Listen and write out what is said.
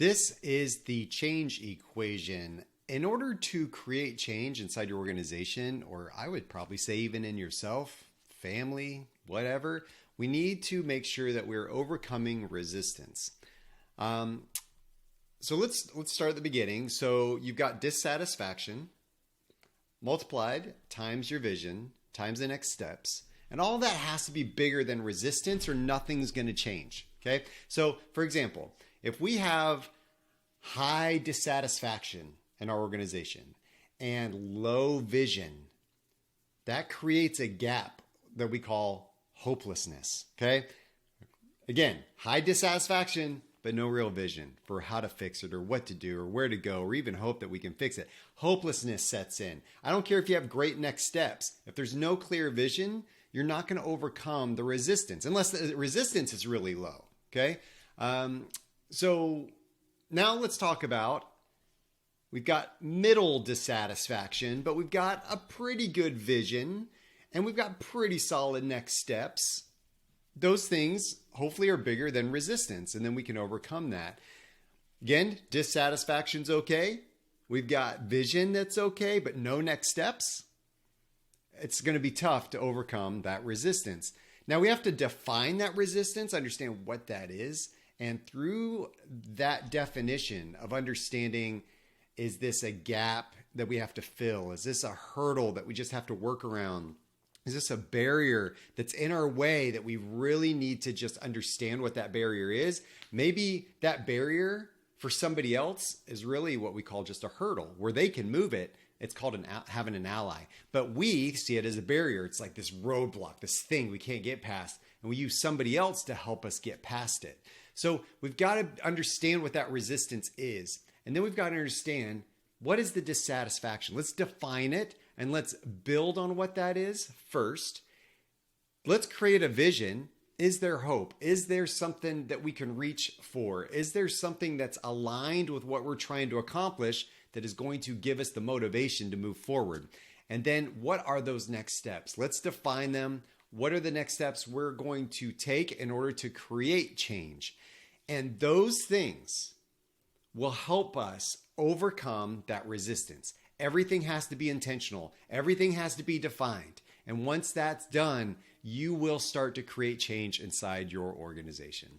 This is the change equation. In order to create change inside your organization, or I would probably say even in yourself, family, whatever, we need to make sure that we're overcoming resistance. So let's start at the beginning. So you've got dissatisfaction multiplied times your vision times the next steps. And all that has to be bigger than resistance or nothing's going to change. Okay. So for example, if we have high dissatisfaction in our organization and low vision, that creates a gap that we call hopelessness. Okay. Again, high dissatisfaction, but no real vision for how to fix it or what to do or where to go or even hope that we can fix it. Hopelessness sets in. I don't care if you have great next steps. If there's no clear vision, you're not going to overcome the resistance unless the resistance is really low. Okay. So now let's talk about, we've got middle dissatisfaction, but we've got a pretty good vision and we've got pretty solid next steps. Those things hopefully are bigger than resistance, and then we can overcome that. Again, dissatisfaction's okay. We've got vision that's okay, but no next steps. It's going to be tough to overcome that resistance. Now we have to define that resistance, understand what that is, and through that definition of understanding, is this a gap that we have to fill? Is this a hurdle that we just have to work around? Is this a barrier that's in our way that we really need to just understand what that barrier is? Maybe that barrier for somebody else is really what we call just a hurdle where they can move it. It's called having an ally. But we see it as a barrier. It's like this roadblock, this thing we can't get past. And we use somebody else to help us get past it. So we've got to understand what that resistance is. And then we've got to understand, what is the dissatisfaction? Let's define it. And let's build on what that is first. Let's create a vision. Is there hope? Is there something that we can reach for? Is there something that's aligned with what we're trying to accomplish that is going to give us the motivation to move forward? And then what are those next steps? Let's define them. What are the next steps we're going to take in order to create change? And those things will help us overcome that resistance. Everything has to be intentional. Everything has to be defined. And once that's done, you will start to create change inside your organization.